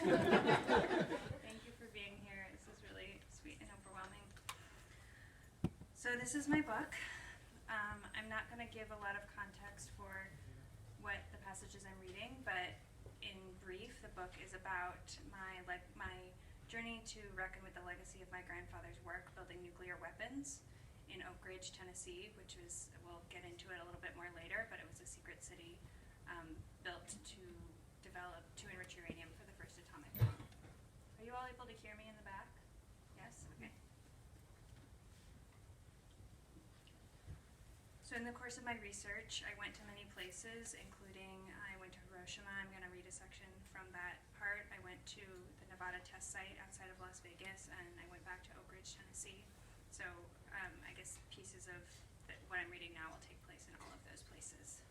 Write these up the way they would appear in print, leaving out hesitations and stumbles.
Thank you for being here. This is really sweet and overwhelming. So this is my book. I'm not going to give a lot of context for what the passages I'm reading, but in brief, the book is about my journey to reckon with the legacy of my grandfather's work building nuclear weapons in Oak Ridge, Tennessee, which was, we'll get into it a little bit more later, but it was a secret city built to enrich uranium for the first atomic bomb. Are you all able to hear me in the back? Yes? Okay. So in the course of my research, I went to many places, including I went to Hiroshima. I'm going to read a section from that part. I went to the Nevada test site outside of Las Vegas, and I went back to Oak Ridge, Tennessee. So I guess pieces of what I'm reading now will take place in all of those places.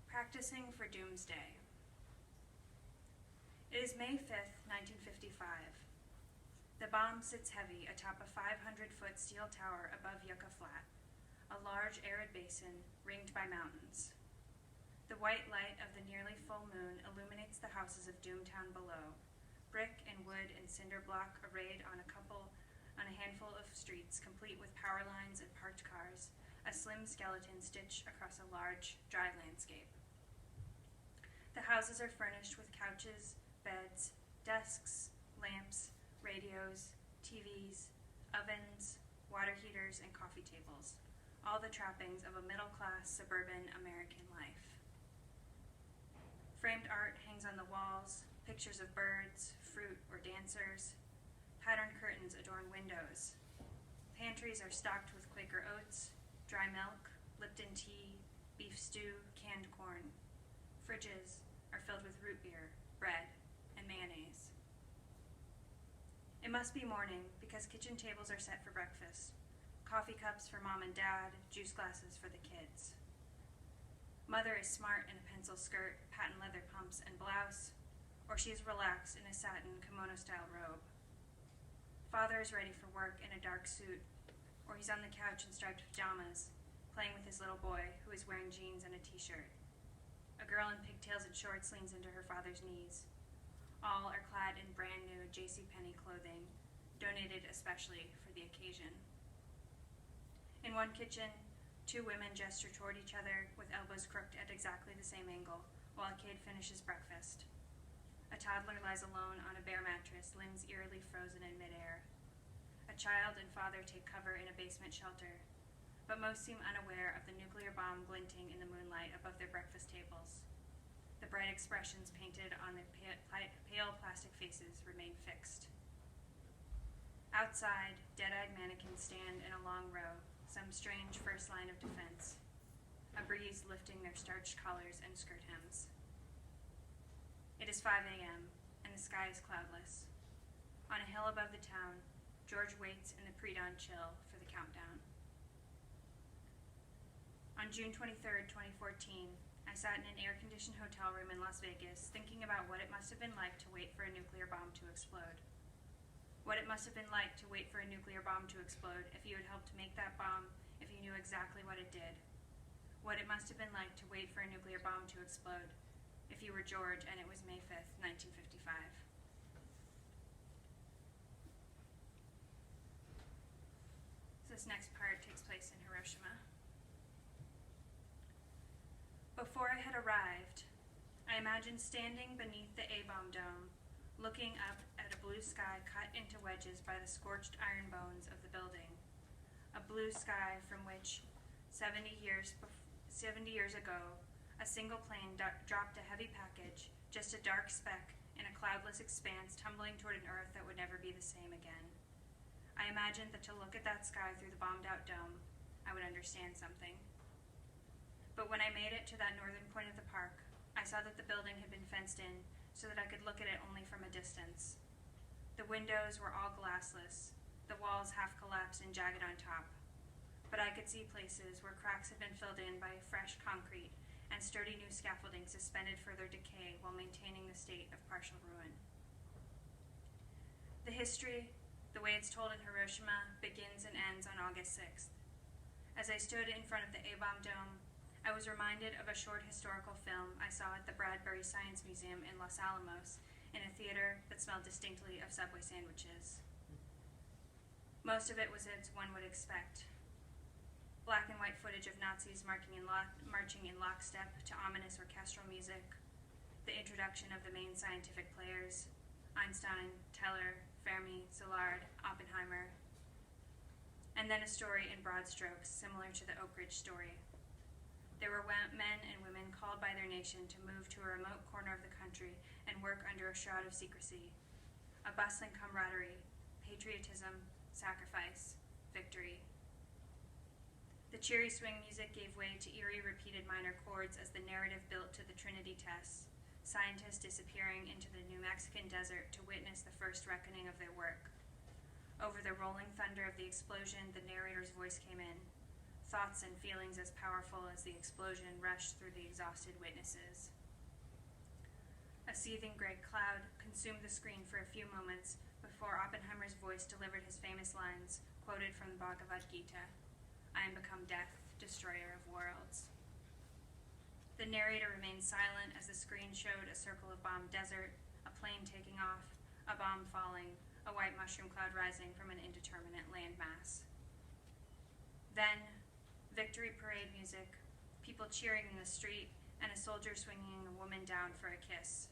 Practicing for Doomsday. It is May 5th, 1955. The bomb sits heavy atop a 500-foot steel tower above Yucca Flat, a large arid basin ringed by mountains. The white light of the nearly full moon illuminates the houses of Doomtown below, brick and wood and cinder block arrayed on a handful of streets, complete with power lines and parked cars, a slim skeleton stitched across a large, dry landscape. The houses are furnished with couches, beds, desks, lamps, radios, TVs, ovens, water heaters, and coffee tables, all the trappings of a middle-class suburban American life. Framed art hangs on the walls, pictures of birds, fruit, or dancers. Patterned curtains adorn windows. Pantries are stocked with Quaker oats, dry milk, Lipton tea, beef stew, canned corn. Fridges are filled with root beer, bread, and mayonnaise. It must be morning because kitchen tables are set for breakfast. Coffee cups for mom and dad, juice glasses for the kids. Mother is smart in a pencil skirt, patent leather pumps, and blouse, or she is relaxed in a satin kimono-style robe. Father is ready for work in a dark suit, or he's on the couch in striped pajamas, playing with his little boy, who is wearing jeans and a t-shirt. A girl in pigtails and shorts leans into her father's knees. All are clad in brand new JCPenney clothing, donated especially for the occasion. In one kitchen, two women gesture toward each other with elbows crooked at exactly the same angle, while a kid finishes breakfast. A toddler lies alone on a bare mattress, limbs eerily frozen in midair. A child and father take cover in a basement shelter, but most seem unaware of the nuclear bomb glinting in the moonlight above their breakfast tables. The bright expressions painted on their pale plastic faces remain fixed. Outside, dead-eyed mannequins stand in a long row, some strange first line of defense, a breeze lifting their starched collars and skirt hems. It is 5 a.m., and the sky is cloudless. On a hill above the town, George waits in the pre-dawn chill for the countdown. On June 23rd, 2014, I sat in an air-conditioned hotel room in Las Vegas thinking about what it must have been like to wait for a nuclear bomb to explode. What it must have been like to wait for a nuclear bomb to explode if you had helped make that bomb, if you knew exactly what it did. What it must have been like to wait for a nuclear bomb to explode if you were George and it was May 5th, 1955. This next part takes place in Hiroshima. Before I had arrived, I imagined standing beneath the A-bomb dome, looking up at a blue sky cut into wedges by the scorched iron bones of the building, a blue sky from which 70 years ago, a single plane dropped a heavy package, just a dark speck in a cloudless expanse tumbling toward an earth that would never be the same again. I imagined that to look at that sky through the bombed-out dome, I would understand something. But when I made it to that northern point of the park, I saw that the building had been fenced in so that I could look at it only from a distance. The windows were all glassless, the walls half collapsed and jagged on top. But I could see places where cracks had been filled in by fresh concrete and sturdy new scaffolding suspended further decay while maintaining the state of partial ruin. The history, the way it's told in Hiroshima, begins and ends on August 6th. As I stood in front of the A-bomb dome, I was reminded of a short historical film I saw at the Bradbury Science Museum in Los Alamos, in a theater that smelled distinctly of Subway sandwiches. Most of it was as one would expect. Black and white footage of Nazis marching in lockstep to ominous orchestral music, the introduction of the main scientific players, Einstein, Teller, Fermi, Szilard, Oppenheimer, and then a story in broad strokes similar to the Oak Ridge story. There were men and women called by their nation to move to a remote corner of the country and work under a shroud of secrecy. A bustling camaraderie, patriotism, sacrifice, victory. The cheery swing music gave way to eerie repeated minor chords as the narrative built to the Trinity tests, scientists disappearing into the New Mexican desert to witness the first reckoning of their work. Over the rolling thunder of the explosion, the narrator's voice came in. Thoughts and feelings as powerful as the explosion rushed through the exhausted witnesses. A seething gray cloud consumed the screen for a few moments before Oppenheimer's voice delivered his famous lines, quoted from the Bhagavad Gita, "I am become death, destroyer of worlds." The narrator remained silent as the screen showed a circle of bombed desert, a plane taking off, a bomb falling, a white mushroom cloud rising from an indeterminate landmass. Then, victory parade music, people cheering in the street, and a soldier swinging a woman down for a kiss.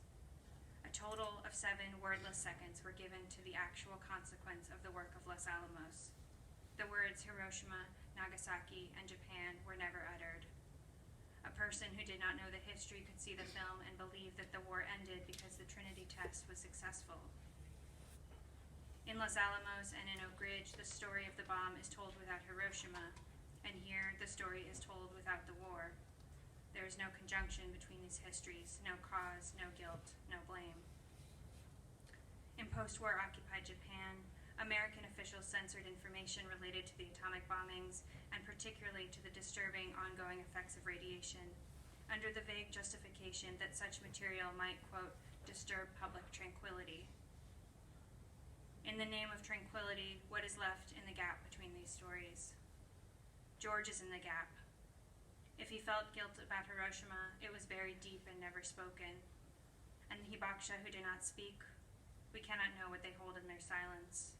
A total of 7 wordless seconds were given to the actual consequence of the work of Los Alamos. The words Hiroshima, Nagasaki, and Japan were never uttered. A person who did not know the history could see the film and believe that the war ended because the Trinity test was successful. In Los Alamos and in Oak Ridge, the story of the bomb is told without Hiroshima, and here the story is told without the war. There is no conjunction between these histories, no cause, no guilt, no blame. In post-war occupied Japan, American officials censored information related to the atomic bombings, and particularly to the disturbing ongoing effects of radiation, under the vague justification that such material might, quote, disturb public tranquility. In the name of tranquility, what is left in the gap between these stories? George is in the gap. If he felt guilt about Hiroshima, it was buried deep and never spoken. And the Hibakusha who do not speak, we cannot know what they hold in their silence.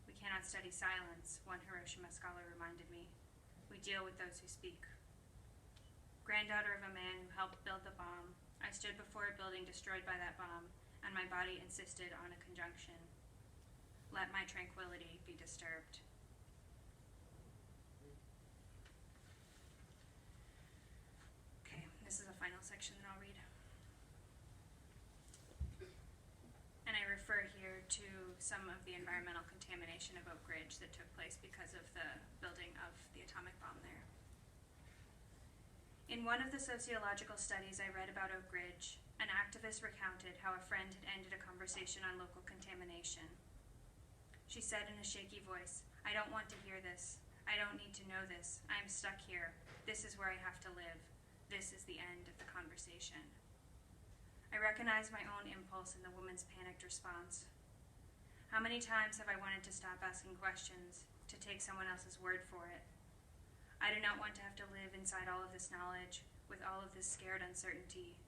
We cannot study silence, one Hiroshima scholar reminded me. We deal with those who speak. Granddaughter of a man who helped build the bomb, I stood before a building destroyed by that bomb, and my body insisted on a conjunction. Let my tranquility be disturbed. Okay, this is a final section that I'll read. And I refer here to some of the environmental contamination of Oak Ridge that took place because of the building of the atomic bomb there. In one of the sociological studies I read about Oak Ridge, an activist recounted how a friend had ended a conversation on local contamination. She said in a shaky voice, "I don't want to hear this. I don't need to know this. I am stuck here. This is where I have to live. This is the end of the conversation." I recognized my own impulse in the woman's panicked response. How many times have I wanted to stop asking questions, to take someone else's word for it? I do not want to have to live inside all of this knowledge, with all of this scared uncertainty.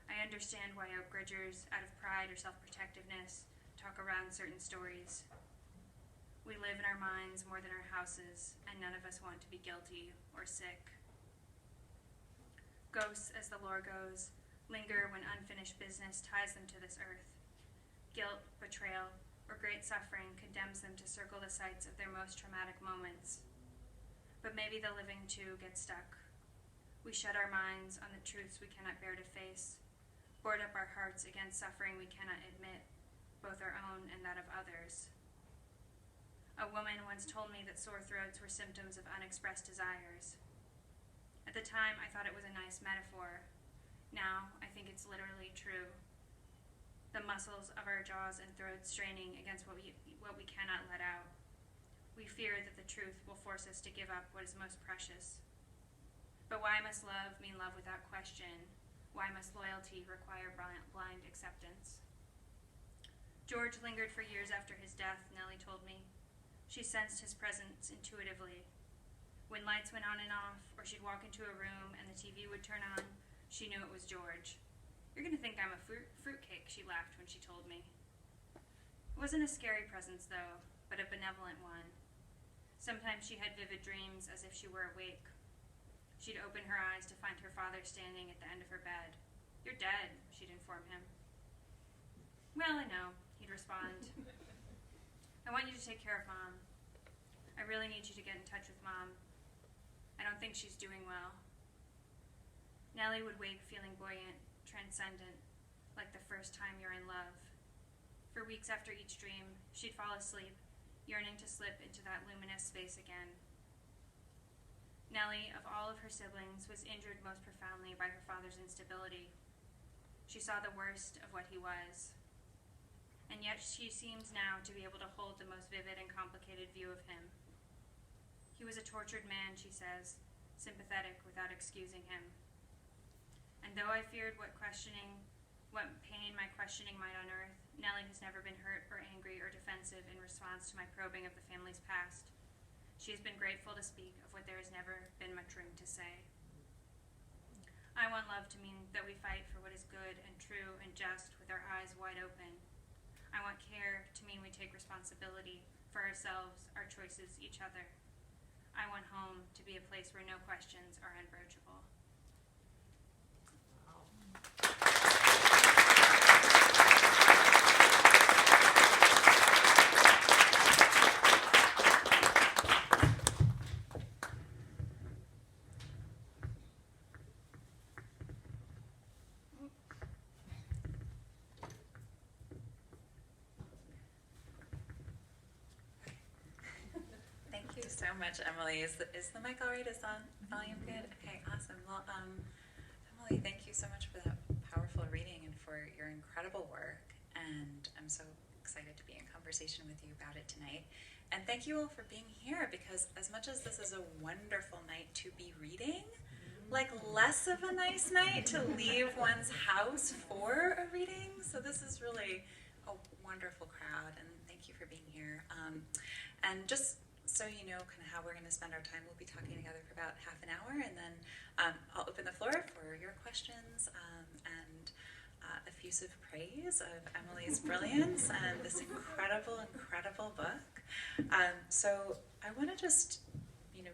I understand why Oak Ridgers, out of pride or self-protectiveness, talk around certain stories. We live in our minds more than our houses, and none of us want to be guilty or sick. Ghosts, as the lore goes, linger when unfinished business ties them to this earth. Guilt, betrayal, or great suffering condemns them to circle the sites of their most traumatic moments. But maybe the living too get stuck. We shut our minds on the truths we cannot bear to face, board up our hearts against suffering we cannot admit, both our own and that of others. A woman once told me that sore throats were symptoms of unexpressed desires. At the time, I thought it was a nice metaphor. Now, I think it's literally true. The muscles of our jaws and throats straining against what we cannot let out. We fear that the truth will force us to give up what is most precious. But why must love mean love without question? Why must loyalty require blind acceptance? George lingered for years after his death, Nellie told me. She sensed his presence intuitively. When lights went on and off, or she'd walk into a room and the TV would turn on, she knew it was George. "You're gonna think I'm a fruitcake," she laughed when she told me. It wasn't a scary presence, though, but a benevolent one. Sometimes she had vivid dreams as if she were awake. She'd open her eyes to find her father standing at the end of her bed. "You're dead," she'd inform him. "Well, I know," he'd respond. "I want you to take care of Mom. I really need you to get in touch with Mom. I don't think she's doing well." Nellie would wake feeling buoyant, transcendent, like the first time you're in love. For weeks after each dream, she'd fall asleep, yearning to slip into that luminous space again. Nellie, of all of her siblings, was injured most profoundly by her father's instability. She saw the worst of what he was, and yet she seems now to be able to hold the most vivid and complicated view of him. He was a tortured man, she says, sympathetic without excusing him. And though I feared what pain my questioning might unearth, Nellie has never been hurt or angry or defensive in response to my probing of the family's past. She has been grateful to speak of what there has never been much room to say. I want love to mean that we fight for what is good and true and just with our eyes wide open. I want care to mean we take responsibility for ourselves, our choices, each other. I want home to be a place where no questions are unbroachable. Thank you so much, Emily. Is the mic all right? Is the volume good? Okay, awesome. Well, Emily, thank you so much for that powerful reading and for your incredible work. And I'm so excited to be in conversation with you about it tonight. And thank you all for being here, because as much as this is a wonderful night to be reading, like less of a nice night to leave one's house for a reading. So this is really a wonderful crowd, and thank you for being here. And just so you know kind of how we're going to spend our time, we'll be talking together for about half an hour, and then I'll open the floor for your questions and effusive praise of Emily's brilliance and this incredible book. So I want to just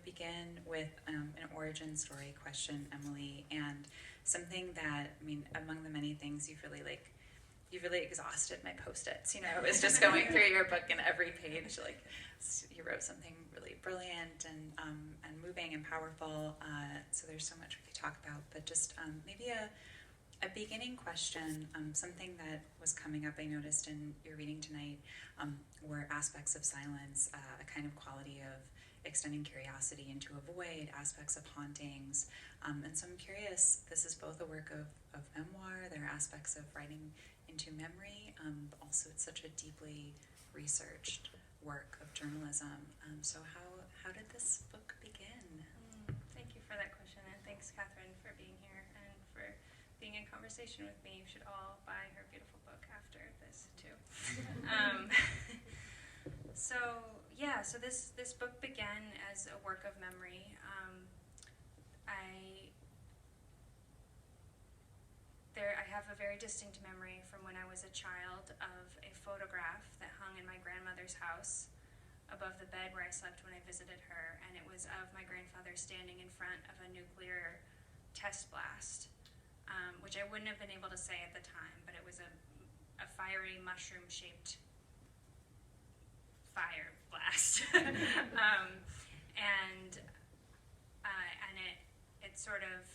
begin with an origin story question, Emily, and something that, among the many things you've really exhausted my Post-its. I was just going through your book, and every page, you wrote something really brilliant and moving and powerful. So there's so much we could talk about, but just maybe a beginning question, something that was coming up, I noticed in your reading tonight, were aspects of silence, a kind of quality of extending curiosity into a void, aspects of hauntings. And so I'm curious, this is both a work of memoir, there are aspects of writing into memory, but also it's such a deeply researched work of journalism. So how did this book begin? Thank you for that question, and thanks, Kathryn, for being here and for being in conversation with me. You should all buy her beautiful book after this, too. So this book began as a work of memory. I have a very distinct memory from when I was a child of a photograph that hung in my grandmother's house above the bed where I slept when I visited her, and it was of my grandfather standing in front of a nuclear test blast, which I wouldn't have been able to say at the time, but it was a fiery mushroom-shaped fire blast. And it sort of,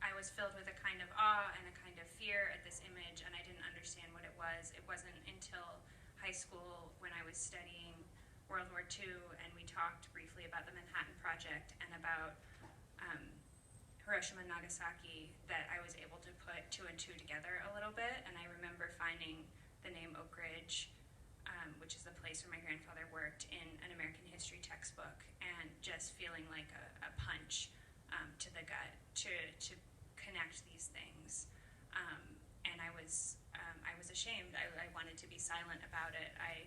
I was filled with a kind of awe and a kind of fear at this image, and I didn't understand what it was. It wasn't until high school when I was studying World War II, and we talked briefly about the Manhattan Project and about Hiroshima and Nagasaki that I was able to put two and two together a little bit, and I remember finding the name Oak Ridge, which is the place where my grandfather worked, in an American history textbook, and just feeling like a punch to the gut to connect these things. And I was ashamed. I wanted to be silent about it. I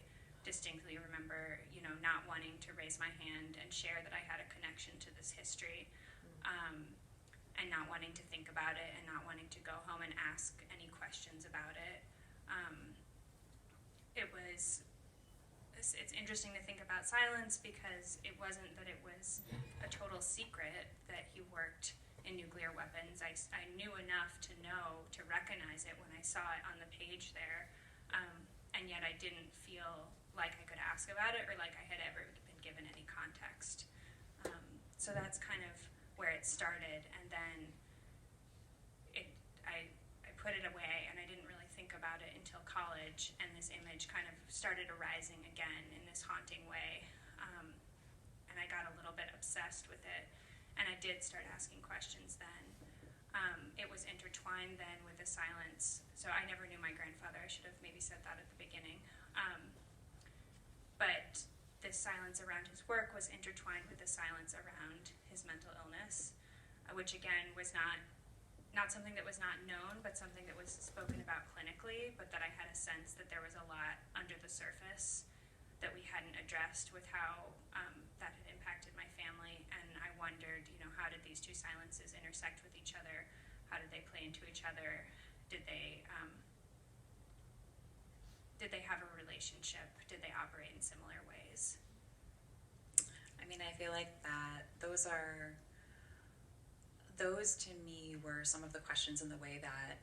distinctly remember, not wanting to raise my hand and share that I had a connection to this history, and not wanting to think about it, and not wanting to go home and ask any questions about it. It's interesting to think about silence, because it wasn't that it was a total secret that he worked in nuclear weapons. I knew enough to recognize it when I saw it on the page there, and yet I didn't feel like I could ask about it, or like I had ever been given any context. So that's kind of where it started, and then I put it away, and I didn't really think about it until college, and this image kind of started arising again in this haunting way, and I got a little bit obsessed with it, and I did start asking questions then. It was intertwined then with the silence, so I never knew my grandfather. I should have maybe said that at the beginning. But this silence around his work was intertwined with the silence around his mental illness, which again was not something that was not known, but something that was spoken about clinically, but that I had a sense that there was a lot under the surface that we hadn't addressed with how that had impacted my family. And I wondered, how did these two silences intersect with each other? How did they play into each other? Did they have a relationship? Did they operate in similar ways? I mean, I feel like that those to me were some of the questions in the way that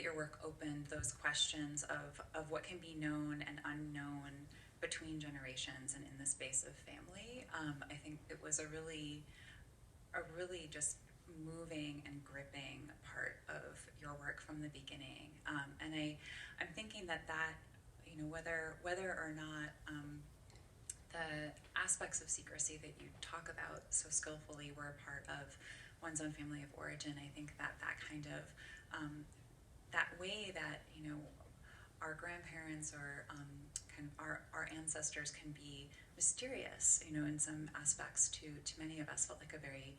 your work opened those questions of what can be known and unknown between generations and in the space of family. I think it was a really just moving and gripping part of your work from the beginning. And I'm thinking that whether or not the aspects of secrecy that you talk about so skillfully were a part of one's own family of origin, I think that kind of that way that our grandparents or kind of our ancestors can be mysterious, in some aspects to many of us, felt like a very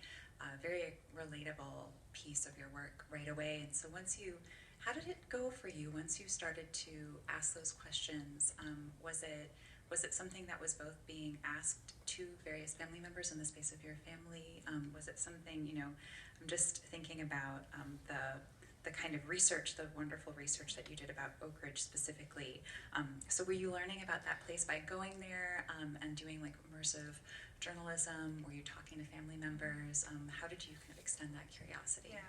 relatable piece of your work right away. And so how did it go for you once you started to ask those questions? Was it something that was both being asked to various family members in the space of your family? Was it something, I'm just thinking about the kind of research, the wonderful research that you did about Oak Ridge specifically. So were you learning about that place by going there and doing like immersive journalism? Were you talking to family members? How did you kind of extend that curiosity? Yeah,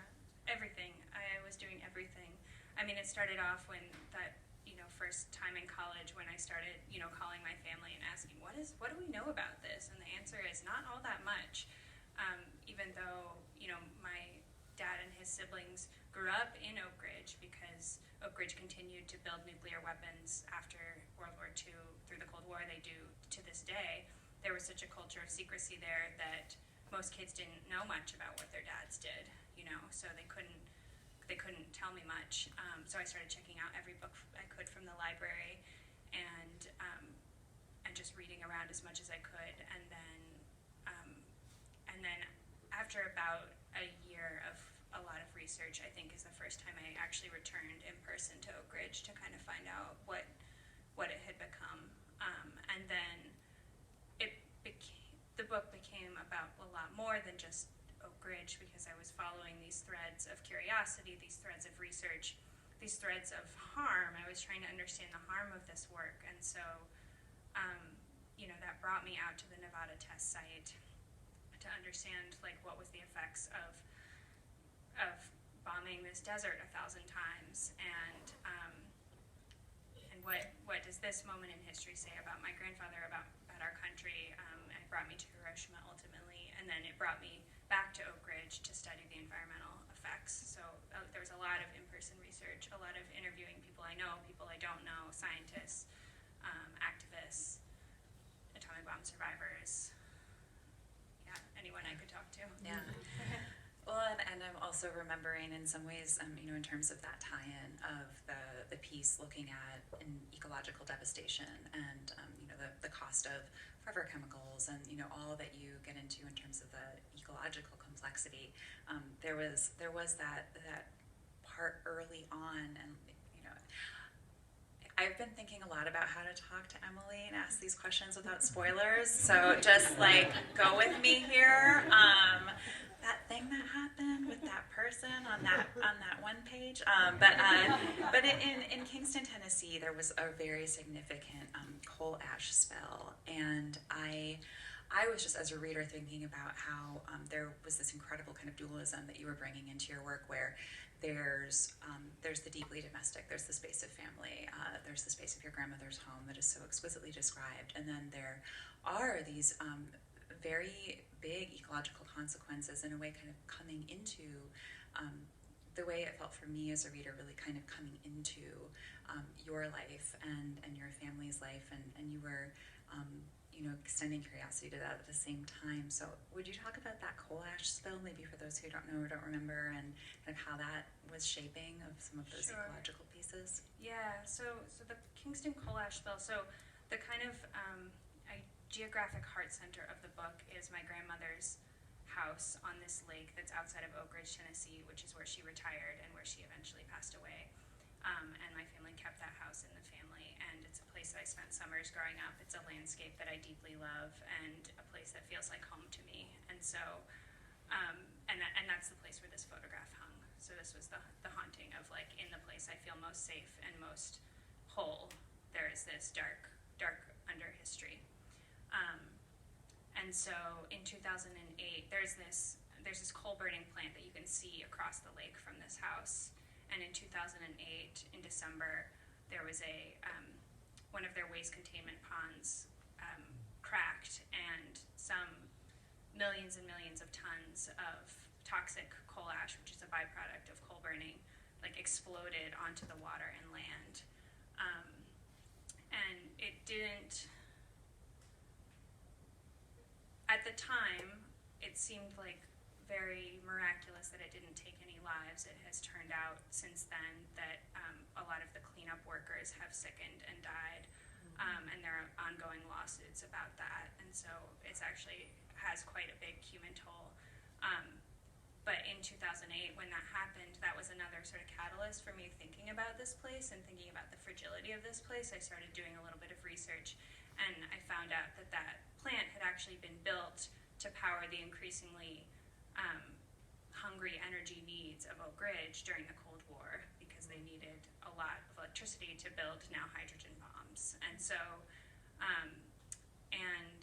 everything. I was doing everything. I mean, it started off when that, first time in college when I started, calling my family and asking, what do we know about this? And the answer is not all that much. Even though, my dad and his siblings grew up in Oak Ridge, because Oak Ridge continued to build nuclear weapons after World War II through the Cold War. They do to this day. There was such a culture of secrecy there that most kids didn't know much about what their dads did, so they couldn't tell me much. So I started checking out every book I could from the library, and just reading around as much as I could. And then after about a year of a lot of research, I think is the first time I actually returned in person to Oak Ridge to kind of find out what it had become. And then the book became about a lot more than just Oak Ridge, because I was following these threads of curiosity, these threads of research, these threads of harm. I was trying to understand the harm of this work, and so that brought me out to the Nevada test site to understand what was the effects of bombing this desert 1,000 times, and what does this moment in history say about my grandfather, about our country. It brought me to Hiroshima ultimately, and then it brought me back to Oak Ridge to study the environmental effects. So there was a lot of in-person research, a lot of interviewing people I know, people I don't know, scientists, activists, atomic bomb survivors, anyone I could talk to. Yeah. Well, and I'm also remembering in some ways, in terms of that tie-in of the piece looking at ecological devastation and, the cost of forever chemicals and, all that you get into in terms of the ecological complexity. There was that part early on, and, I've been thinking a lot about how to talk to Emily and ask these questions without spoilers. So just like go with me here. That thing that happened with that person on that one page. But in Kingston, Tennessee, there was a very significant coal ash spill, and I was just, as a reader, thinking about how there was this incredible kind of dualism that you were bringing into your work, where there's the deeply domestic, there's the space of family, there's the space of your grandmother's home that is so exquisitely described, and then there are these very big ecological consequences, in a way kind of coming into the way it felt for me as a reader, really kind of coming into your life and your family's life, and you were extending curiosity to that at the same time. So would you talk about that coal ash spill, maybe for those who don't know or don't remember, and kind of how that was shaping of some of those ecological pieces? Yeah, so the Kingston coal ash spill, so the kind of geographic heart center of the book is my grandmother's house on this lake that's outside of Oak Ridge, Tennessee, which is where she retired and where she eventually passed away. And my family kept that house in the family, and it's a place that I spent summers growing up. It's a landscape that I deeply love, and a place that feels like home to me. And so, and that's the place where this photograph hung. So this was the haunting of, like, in the place I feel most safe and most whole, there is this dark under history. And so in 2008, there's this coal burning plant that you can see across the lake from this house. And in 2008, in December, there was one of their waste containment ponds cracked, and some millions and millions of tons of toxic coal ash, which is a byproduct of coal burning, like exploded onto the water and land. And it didn't, at the time, it seemed like very miraculous that it didn't take any lives. It has turned out since then that a lot of the cleanup workers have sickened and died, and there are ongoing lawsuits about that. And so it's actually has quite a big human toll. But in 2008, when that happened, that was another sort of catalyst for me thinking about this place and thinking about the fragility of this place. I started doing a little bit of research, and I found out that that plant had actually been built to power the increasingly hungry energy needs of Oak Ridge during the Cold War, because they needed a lot of electricity to build now hydrogen bombs. And so, and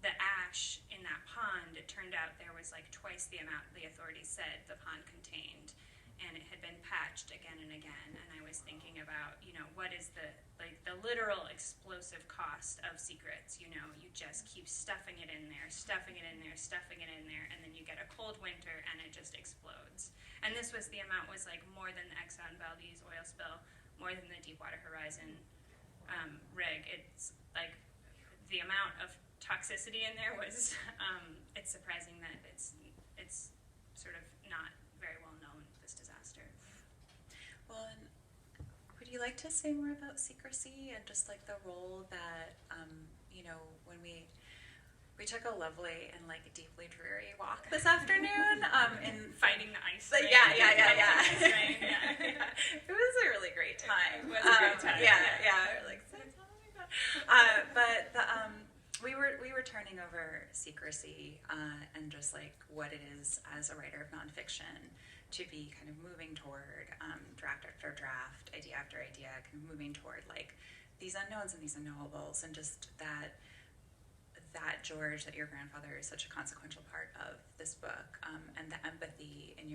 the ash in that pond, it turned out there was like twice the amount the authorities said the pond contained, and it had been patched again and again. And I was thinking about, what is the literal explosive cost of secrets? You just keep stuffing it in there, and then you get a cold winter and it just explodes. And this was the amount was like more than the Exxon Valdez oil spill, more than the Deepwater Horizon rig. It's like the amount of toxicity in there was, it's surprising that it's sort of not very well known, this disaster. Well, and would you like to say more about secrecy and just like the role that, when we took a lovely and like deeply dreary walk this afternoon in Fighting the ice. Yeah. It was a really great time. It was a great time. Yeah. Like, but we were turning over secrecy and just like what it is as a writer of nonfiction to be kind of moving toward draft after draft, idea after idea, kind of moving toward like these unknowns and these unknowables, and just that George, that your grandfather is such a consequential part of this book, and the empathy in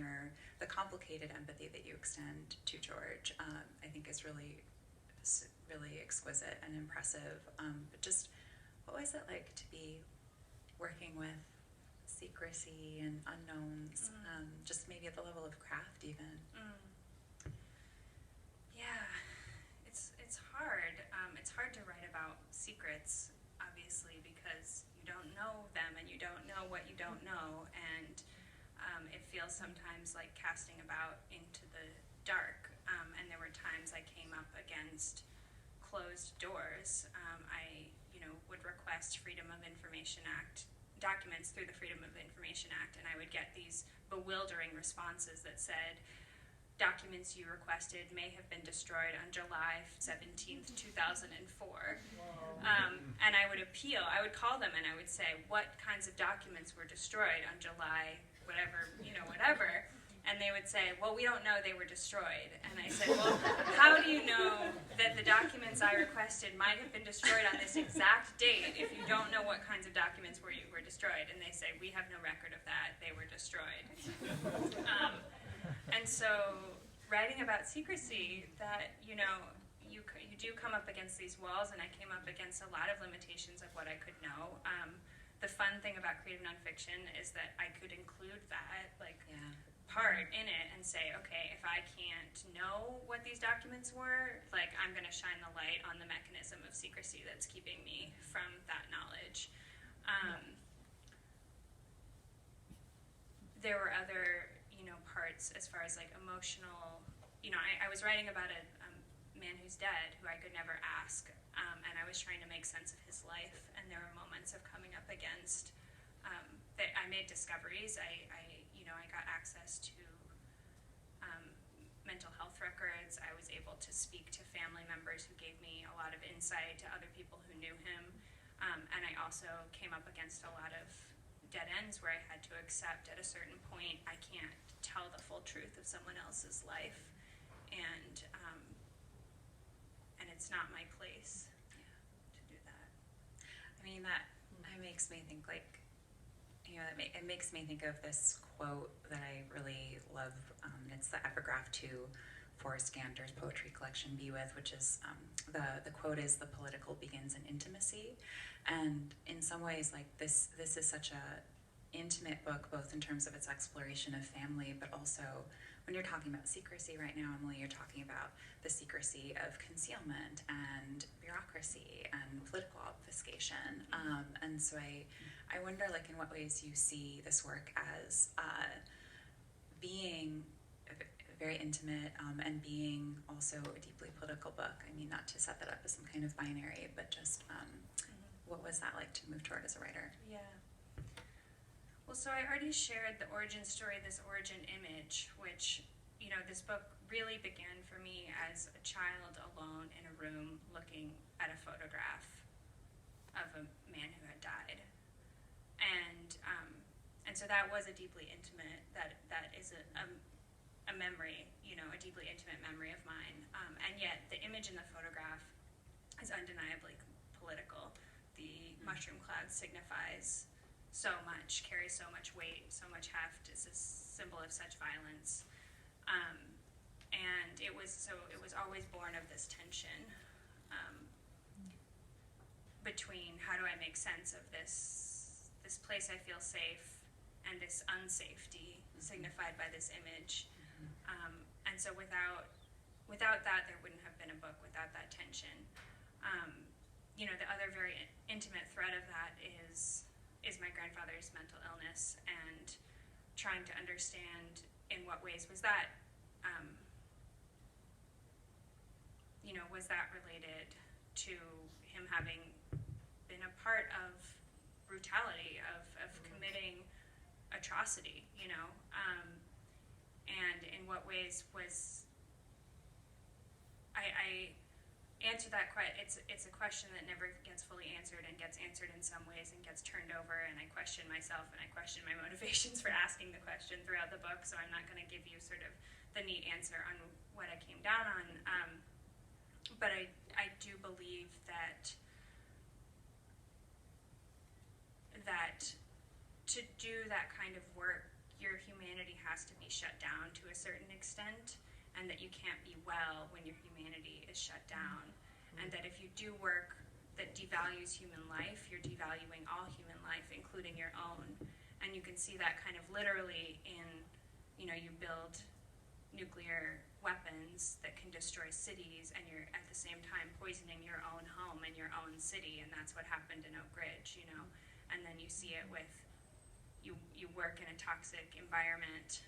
the complicated empathy that you extend to George, I think is really exquisite and impressive. But just, what was it like to be working with secrecy and unknowns, just maybe at the level of craft even? Yeah, it's hard. It's hard to write about secrets, obviously, because you don't know them and you don't know what you don't know, and it feels sometimes like casting about into the dark. And there were times I came up against closed doors. I would request Freedom of Information Act documents through the Freedom of Information Act, and I would get these bewildering responses that said, documents you requested may have been destroyed on July 17th, 2004. And I would appeal. I would call them and I would say, what kinds of documents were destroyed on July, whatever, whatever. And they would say, well, we don't know, they were destroyed. And I said, well, how do you know that the documents I requested might have been destroyed on this exact date if you don't know what kinds of documents were destroyed? And they say, we have no record of that, they were destroyed. And so writing about secrecy, that, you do come up against these walls, and I came up against a lot of limitations of what I could know. The fun thing about creative nonfiction is that I could include that, part in it and say, okay, if I can't know what these documents were, I'm going to shine the light on the mechanism of secrecy that's keeping me from that knowledge. There were other, parts as far as emotional, I was writing about a man who's dead who I could never ask, and I was trying to make sense of his life, and there were moments of coming up against that I made discoveries. I got access to mental health records. I was able to speak to family members who gave me a lot of insight, to other people who knew him, and I also came up against a lot of dead ends where I had to accept at a certain point I can't tell the full truth of someone else's life, and it's not my place to do that. I mean, that makes me think it makes me think of this quote that I really love. It's the epigraph to Forrest Gander's poetry collection, Be With, which is, the quote is, "The political begins in intimacy." And in some ways, this is such a intimate book, both in terms of its exploration of family, but also when you're talking about secrecy right now, Emily, you're talking about the secrecy of concealment and bureaucracy and political obfuscation. And so I wonder, in what ways you see this work as being very intimate and being also a deeply political book. I mean, not to set that up as some kind of binary, but just what was that like to move toward as a writer? Yeah. Well, so I already shared the origin story, this origin image, which, this book really began for me as a child alone in a room looking at a photograph of a man who had died. And so that was a deeply intimate, that is a memory, a deeply intimate memory of mine. And yet the image in the photograph is undeniably political. The mushroom cloud signifies so much, carries so much weight, so much heft, is a symbol of such violence. And it was always born of this tension between how do I make sense of this place I feel safe and this unsafety signified by this image. And so without that, there wouldn't have been a book, without that tension. The other very intimate thread of that is my grandfather's mental illness, and trying to understand in what ways was that, was that related to him having been a part of brutality, of committing atrocity, and in what ways was, I answer that it's a question that never gets fully answered, and gets answered in some ways and gets turned over, and I question myself and I question my motivations for asking the question throughout the book, so I'm not going to give you sort of the neat answer on what I came down on, but I do believe that to do that kind of work, your humanity has to be shut down to a certain extent, and that you can't be well when your humanity is shut down. And that if you do work that devalues human life, you're devaluing all human life, including your own. And you can see that kind of literally in, you build nuclear weapons that can destroy cities, and you're at the same time poisoning your own home and your own city, and that's what happened in Oak Ridge, And then you see it with, you work in a toxic environment,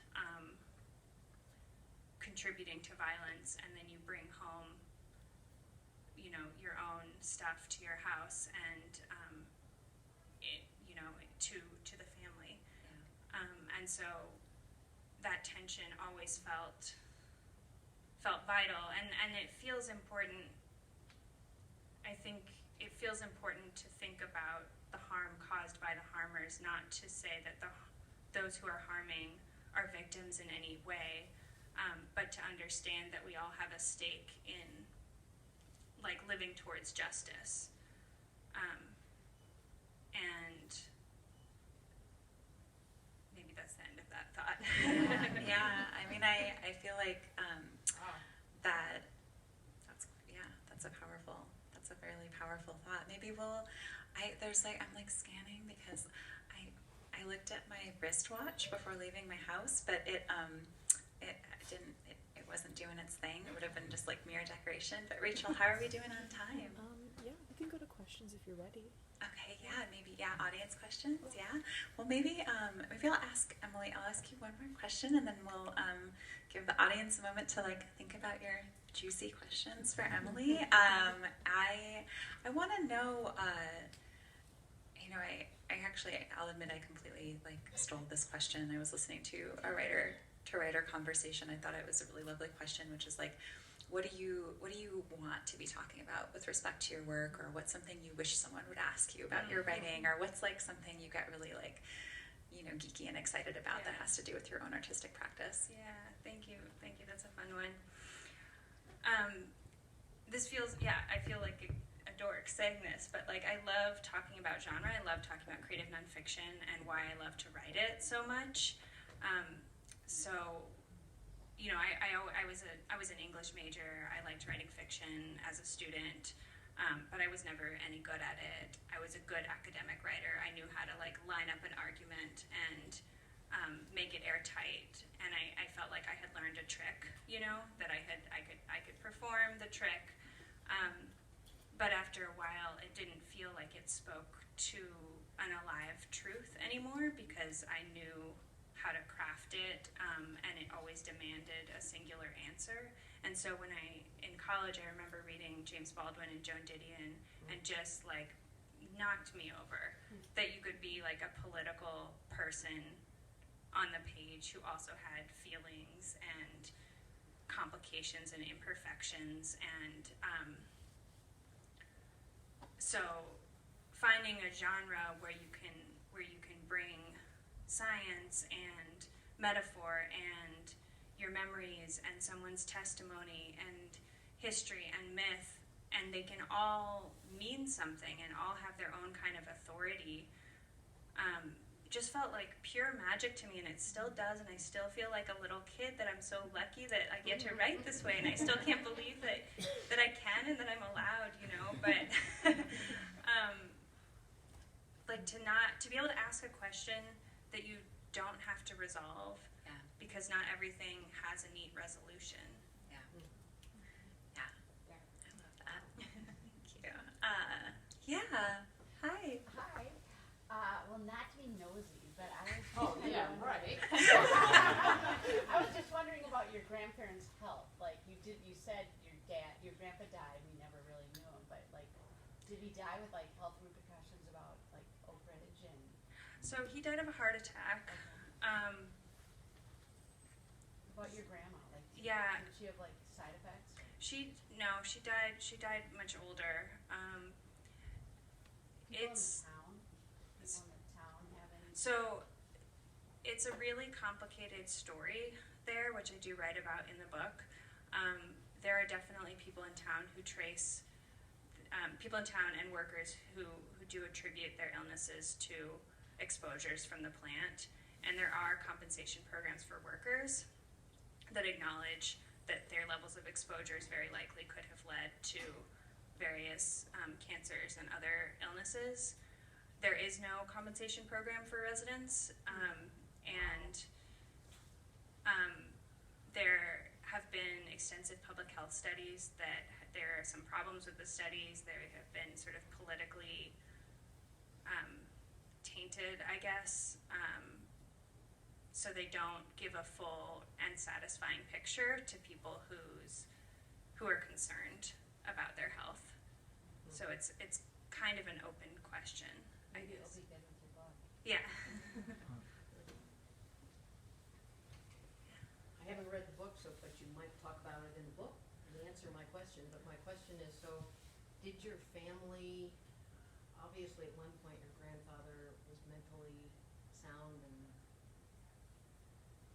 contributing to violence, and then you bring home, your own stuff to your house, and to the family. Yeah. And so that tension always felt vital, and it feels important. I think it feels important to think about the harm caused by the harmers, not to say that those who are harming are victims in any way, but to understand that we all have a stake in like living towards justice. And maybe that's the end of that thought. Yeah, I mean, I feel like that that's a fairly powerful thought. Maybe I'm like scanning because I looked at my wristwatch before leaving my house, but it wasn't doing its thing. It would have been just like mere decoration. But Rachel, how are we doing on time? Yeah, we can go to questions if you're ready. Okay, audience questions, yeah. Well, maybe I'll ask Emily. I'll ask you one more question, and then we'll give the audience a moment to like think about your juicy questions for Emily. I want to know. I'll admit I completely like stole this question. I was listening to a writer conversation. I thought it was a really lovely question, which is like, what do you want to be talking about with respect to your work, or what's something you wish someone would ask you about your writing, or what's like something you get really like, geeky and excited about that has to do with your own artistic practice? Yeah, thank you. That's a fun one. I feel like a dork saying this, but like I love talking about genre. I love talking about creative nonfiction and why I love to write it so much. I was an English major. I liked writing fiction as a student, but I was never any good at it. I was a good academic writer. I knew how to like line up an argument and make it airtight, and I felt like I had learned a trick, that I could perform the trick. But after a while, it didn't feel like it spoke to an alive truth anymore, because I knew how to craft it, and it always demanded a singular answer. And so in college, I remember reading James Baldwin and Joan Didion, and just like knocked me over that you could be like a political person on the page who also had feelings and complications and imperfections. And so finding a genre where you can bring science and metaphor and your memories and someone's testimony and history and myth, and they can all mean something and all have their own kind of authority, just felt like pure magic to me, and it still does. And I still feel like a little kid that I'm so lucky that I get to write this way, and I still can't believe that I can and that I'm allowed, but like to be able to ask a question that you don't have to resolve, because not everything has a neat resolution. I love that. Thank you. Hi. Well, not to be nosy, but I was. Oh yeah, right. I was just wondering about your grandparents' health. Like you said your grandpa died. We never really knew him, but like, did he die with like health repercussions about like Oak Ridge and? So he died of a heart attack. About your grandma, like. Yeah. Did she have like side effects? She died much older. So it's a really complicated story there, which I do write about in the book. There are definitely people in town and workers who do attribute their illnesses to exposures from the plant, and there are compensation programs for workers that acknowledge that their levels of exposures very likely could have led to various cancers and other illnesses. There is no compensation program for residents, and there have been extensive public health studies that there are some problems with the studies. They have been sort of politically tainted, I guess, so they don't give a full and satisfying picture to people who are concerned about their health. So it's kind of an open question. Maybe it'll be good with your book. Yeah. I haven't read the book, but you might talk about it in the book. answer my question, but my question is, so did your family, obviously at one point your grandfather was mentally sound and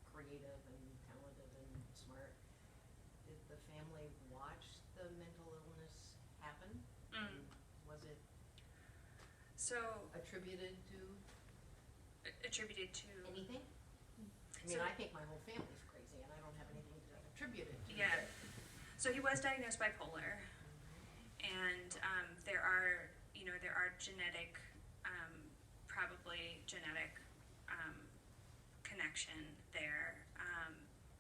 creative and talented and smart. Did the family watch the mental illness happen? And was it So attributed to anything? I mean, So- I think my whole family's crazy and I don't have anything to attribute it to. Yeah. So he was diagnosed bipolar, and there are genetic, probably genetic connection there.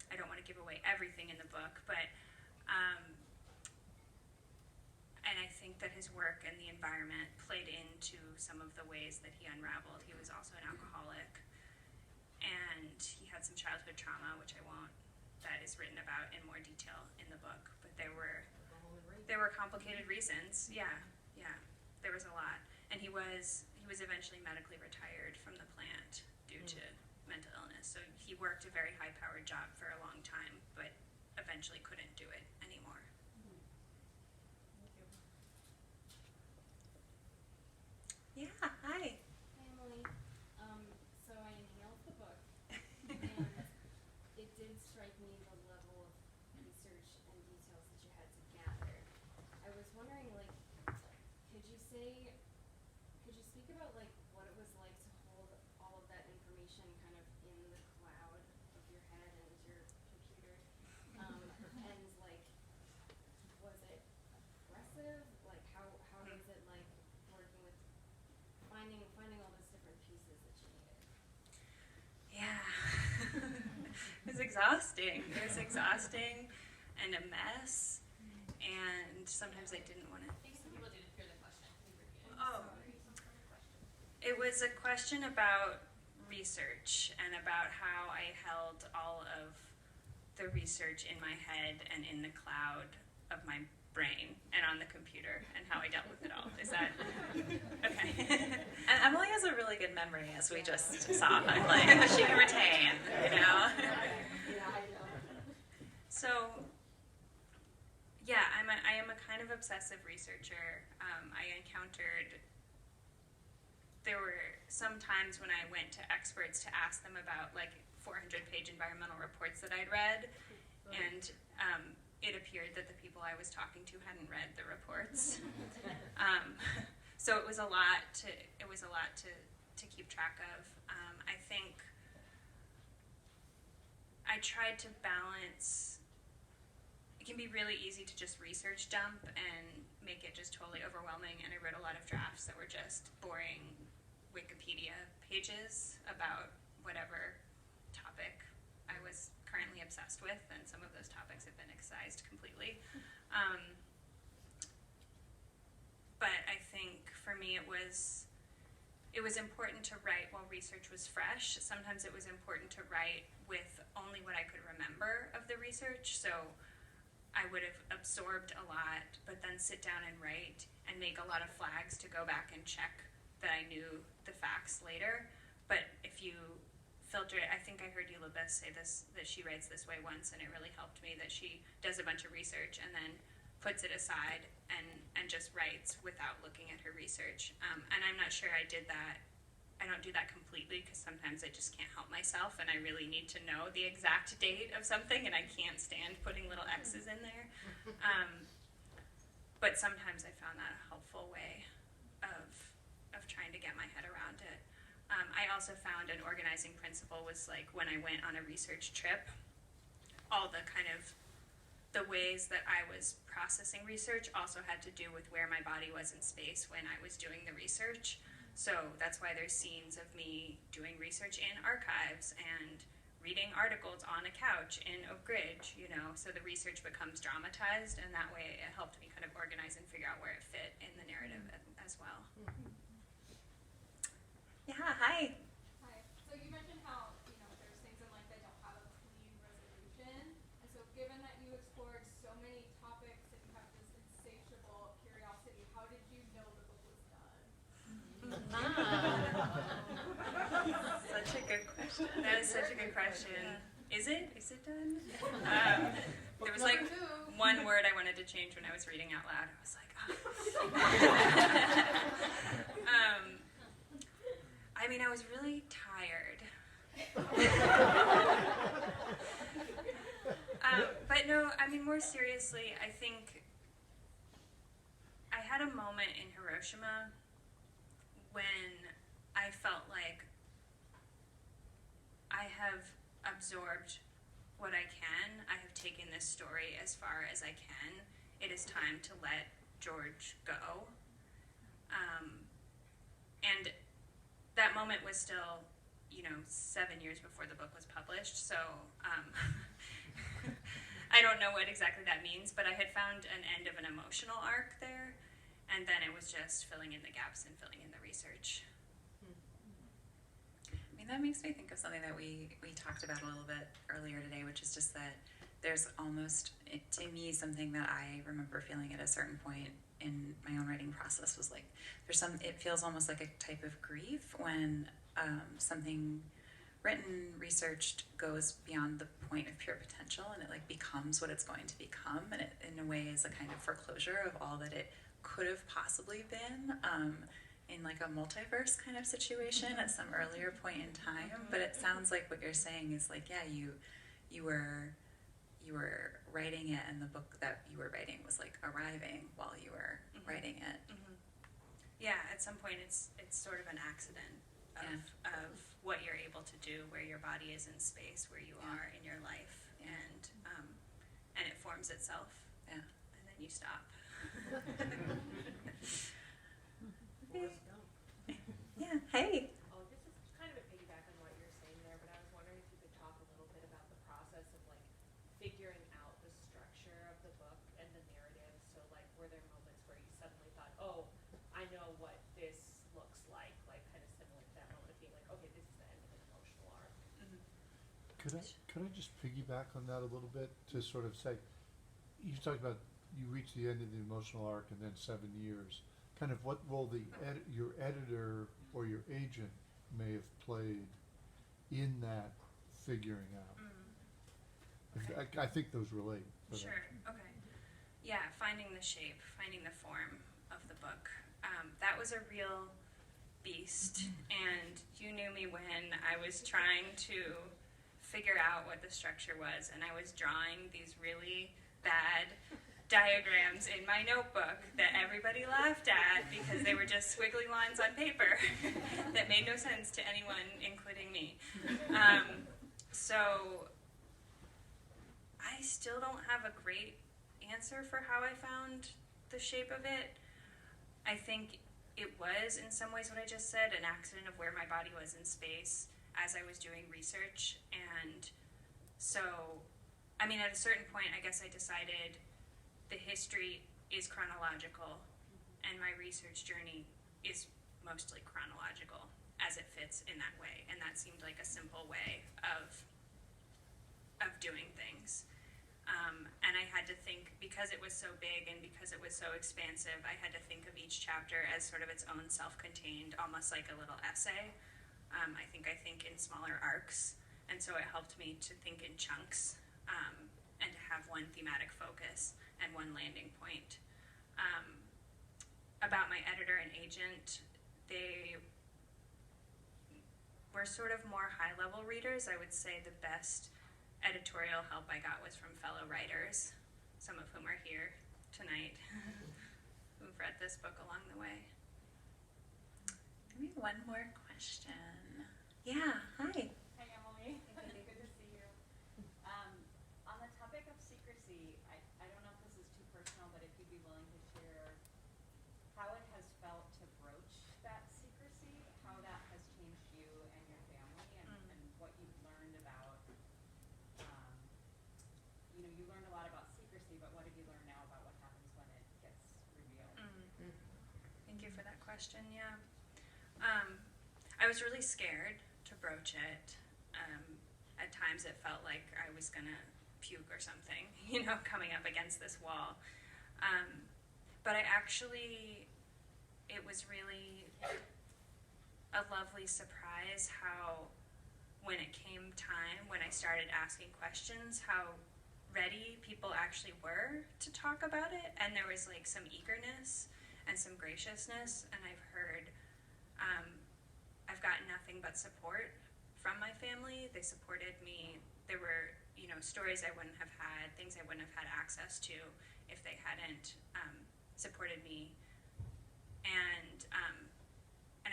I don't want to give away everything in the book, but and I think that his work and the environment played into some of the ways that he unraveled. He was also an alcoholic, and he had some childhood trauma, which I won't. That is written about in more detail in the book, but there were complicated reasons. Yeah, there was a lot, and he was eventually medically retired from the plant due to mental illness. So he worked a very high-powered job for a long time, but eventually couldn't do it anymore. Yeah, hi. Hi, Emily. So I inhaled the book, and it did strike me the level of research and details that you had to gather. I was wondering, like, could you speak about, like, what it was like to hold all of that information kind of in the cloud of your head and your computer? And, like, was it oppressive? Like, how was it, like, working with finding all those different pieces that you needed? Yeah. It was exhausting. It was exhausting and a mess. And sometimes I didn't want to. I think some people didn't hear the question. Can you repeat it? Oh. It was a question about research and about how I held all of the research in my head and in the cloud of my brain and on the computer and how I dealt with it all. Is that okay? And Emily has a really good memory, as we just saw. Like, she can retain, you know? Yeah, I know. So, yeah, I am a kind of obsessive researcher. There were some times when I went to experts to ask them about like 400-page environmental reports that I'd read, and it appeared that the people I was talking to hadn't read the reports. So it was a lot to keep track of. I think I tried to balance. It can be really easy to just research dump and make it just totally overwhelming, and I wrote a lot of drafts that were just boring Wikipedia pages about whatever topic I was currently obsessed with, and some of those topics have been excised completely. But I think for me it was important to write while research was fresh. Sometimes it was important to write with only what I could remember of the research, so I would have absorbed a lot, but then sit down and write and make a lot of flags to go back and check that I knew the facts later. But if you filter it, I think I heard Eulabeth say this, that she writes this way once, and it really helped me, that she does a bunch of research and then puts it aside and just writes without looking at her research. And I'm not sure I did that. I don't do that completely because sometimes I just can't help myself and I really need to know the exact date of something, and I can't stand putting little X's in there. But sometimes I found that a helpful way of trying to get my head around it. I also found an organizing principle was like when I went on a research trip, all the kind of the ways that I was processing research also had to do with where my body was in space when I was doing the research. So that's why there's scenes of me doing research in archives and reading articles on a couch in Oak Ridge, you know, so the research becomes dramatized, and that way it helped me kind of organize and figure out where it fit in the narrative as well. Yeah, hi. Hi. So you mentioned how, there's things in life that don't have a clean resolution. And so given that you explored so many topics and you have this insatiable curiosity, how did you know the book was done? Such a good question. That is such a good question. Is it? Is it done? There was like one word I wanted to change when I was reading out loud. I was like, oh. I mean, I was really tired. But no, I mean, more seriously, I think I had a moment in Hiroshima when I felt like I have absorbed what I can. I have taken this story as far as I can. It is time to let George go. And that moment was still, 7 years before the book was published. So I don't know what exactly that means, but I had found an end of an emotional arc there. And then it was just filling in the gaps and filling in the research. I mean, that makes me think of something that we talked about a little bit earlier today, which is just that there's almost, to me, something that I remember feeling at a certain point in my own writing process was like, it feels almost like a type of grief when something written, researched, goes beyond the point of pure potential, and it like becomes what it's going to become, and it in a way is a kind of foreclosure of all that it could have possibly been in like a multiverse kind of situation at some earlier point in time. But it sounds like what you're saying is like, yeah, you were writing it, and the book that you were writing was like arriving while you were writing it. Yeah, at some point it's sort of an accident of what you're able to do, where your body is in space, where you are in your life, and it forms itself. Yeah. And then you stop. Yeah. Hey. Oh, this is kind of a piggyback on what you're saying there, but I was wondering if you could talk a little bit about the process of like figuring out the structure of the book and the narrative. So like, were there moments where you suddenly thought, oh, I know what this looks like kind of similar to that moment of being like, okay, this is the end of an emotional arc. Could I just piggyback on that a little bit to sort of say, you talked about you reach the end of the emotional arc and then 7 years. Kind of what role your editor or your agent may have played in that figuring out? Okay. I think those relate. Sure, okay. Yeah, finding the shape, finding the form of the book. That was a real beast, and you knew me when I was trying to figure out what the structure was, and I was drawing these really bad diagrams in my notebook that everybody laughed at because they were just squiggly lines on paper that made no sense to anyone, including me. So I still don't have a great answer for how I found the shape of it. I think it was, in some ways, what I just said, an accident of where my body was in space as I was doing research. And so, I mean, at a certain point, I guess I decided the history is chronological, and my research journey is mostly chronological as it fits in that way. And that seemed like a simple way of doing things. And I had to think, because it was so big and because it was so expansive, I had to think of each chapter as sort of its own self-contained, almost like a little essay. I think in smaller arcs, and so it helped me to think in chunks and to have one thematic focus and one landing point. About my editor and agent, they were sort of more high-level readers. I would say the best editorial help I got was from fellow writers, some of whom are here tonight, who've read this book along the way. Maybe one more question. Yeah, hi. Hi, Emily. Good to see you. On the topic of secrecy, I don't know if this is too personal, but if you'd be willing to share how it has felt to broach that secrecy, how that has changed you and your family, and what you've learned about, you learned a lot about secrecy, but what have you learned now about what happens when it gets revealed? Thank you for that question, yeah. I was really scared to broach it. At times it felt like I was gonna puke or something, coming up against this wall. But it was really a lovely surprise how, when it came time, when I started asking questions, how ready people actually were to talk about it, and there was like some eagerness and some graciousness, and I've heard, I've gotten nothing but support from my family. They supported me. There were, you know, stories I wouldn't have had, things I wouldn't have had access to if they hadn't supported me, and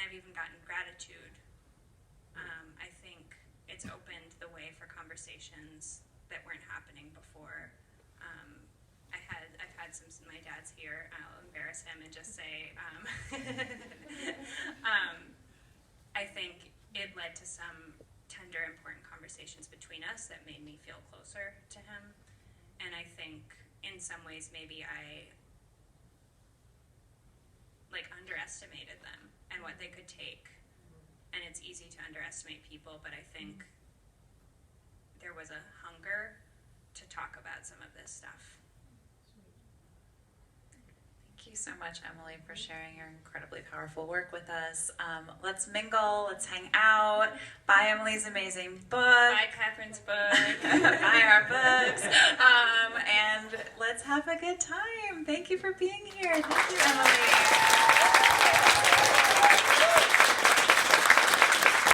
I've even gotten gratitude. I think it's opened the way for conversations that weren't happening before. I've had some, my dad's here, I'll embarrass him and just say, I think it led to some tender, important conversations between us that made me feel closer to him. And I think in some ways maybe I like underestimated them and what they could take. And it's easy to underestimate people, but I think there was a hunger to talk about some of this stuff. Thank you so much, Emily, for sharing your incredibly powerful work with us. Let's mingle, let's hang out, buy Emily's amazing book, Buy Kathryn's book. buy our books, and let's have a good time. Thank you for being here. Thank you, Emily.